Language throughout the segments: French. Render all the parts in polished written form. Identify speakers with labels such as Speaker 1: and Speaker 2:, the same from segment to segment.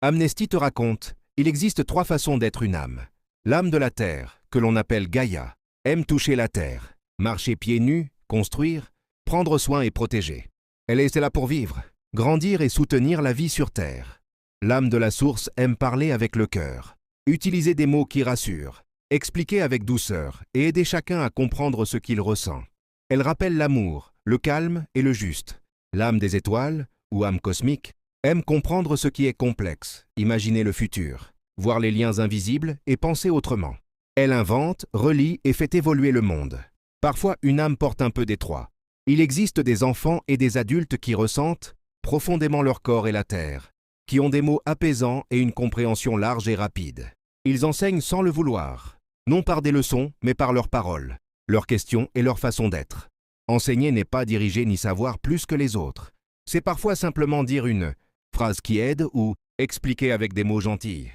Speaker 1: Amnesty te raconte, il existe 3 façons d'être une âme. L'âme de la terre, que l'on appelle Gaïa, aime toucher la terre, marcher pieds nus, construire, prendre soin et protéger. Elle est là pour vivre, grandir et soutenir la vie sur terre. L'âme de la source aime parler avec le cœur, utiliser des mots qui rassurent, expliquer avec douceur et aider chacun à comprendre ce qu'il ressent. Elle rappelle l'amour, le calme et le juste. L'âme des étoiles, ou âme cosmique, aime comprendre ce qui est complexe, imaginer le futur, voir les liens invisibles et penser autrement. Elle invente, relie et fait évoluer le monde. Parfois, une âme porte un peu des 3. Il existe des enfants et des adultes qui ressentent profondément leur corps et la terre, qui ont des mots apaisants et une compréhension large et rapide. Ils enseignent sans le vouloir, non par des leçons, mais par leurs paroles, leurs questions et leur façon d'être. Enseigner n'est pas diriger ni savoir plus que les autres. C'est parfois simplement dire une phrase qui aide ou expliquer avec des mots gentils.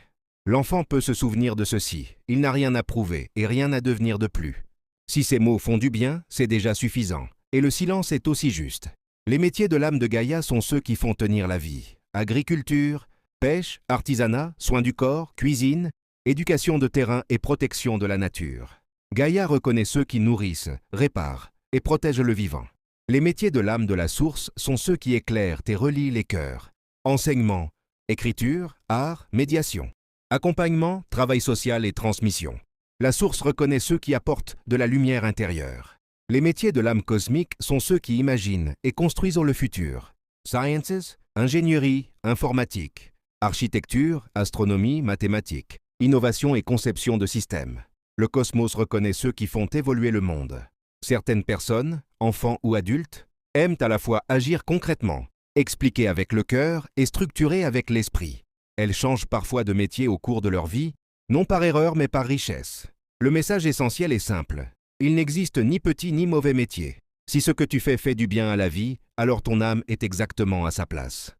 Speaker 1: L'enfant peut se souvenir de ceci, il n'a rien à prouver et rien à devenir de plus. Si ces mots font du bien, c'est déjà suffisant. Et le silence est aussi juste. Les métiers de l'âme de Gaïa sont ceux qui font tenir la vie. Agriculture, pêche, artisanat, soins du corps, cuisine, éducation de terrain et protection de la nature. Gaïa reconnaît ceux qui nourrissent, réparent et protègent le vivant. Les métiers de l'âme de la source sont ceux qui éclairent et relient les cœurs. Enseignement, écriture, art, médiation. Accompagnement, travail social et transmission. La source reconnaît ceux qui apportent de la lumière intérieure. Les métiers de l'âme cosmique sont ceux qui imaginent et construisent le futur. Sciences, ingénierie, informatique, architecture, astronomie, mathématiques, innovation et conception de systèmes. Le cosmos reconnaît ceux qui font évoluer le monde. Certaines personnes, enfants ou adultes, aiment à la fois agir concrètement, expliquer avec le cœur et structurer avec l'esprit. Elles changent parfois de métier au cours de leur vie, non par erreur mais par richesse. Le message essentiel est simple. Il n'existe ni petit ni mauvais métier. Si ce que tu fais fait du bien à la vie, alors ton âme est exactement à sa place.